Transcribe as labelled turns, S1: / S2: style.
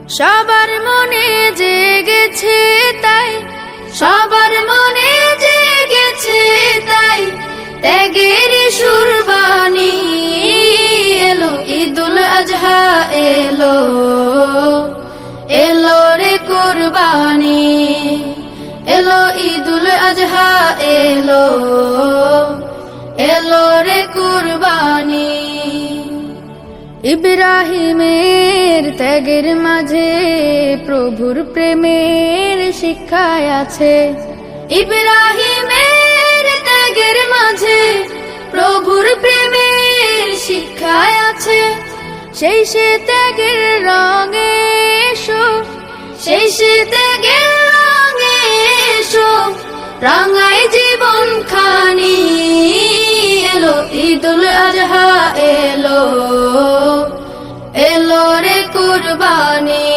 S1: সবার মনে জেগেছে তাই, সবার মনে জেগেছে তাই, ত্যাগের সুরবানি এলো, ঈদুল আজহা এলো, এলো রে কুরবানি, এলো ঈদুল আজহা এলো, এলো রে কুরবানি। ইব্রাহিমের ত্যাগের মাঝে প্রভুর প্রেমের শিক্ষায় আছে, ইব্রাহিমের ত্যাগের মাঝে প্রভুর প্রেমের শিক্ষায় আছে। সেই সে ত্যাগের রঙে এসো, সেই সে ত্যাগের রঙে এসো, রাঙায় জীবন খানি, এলো ঈদুল আজহা এলো, এলো রে কুরবানি,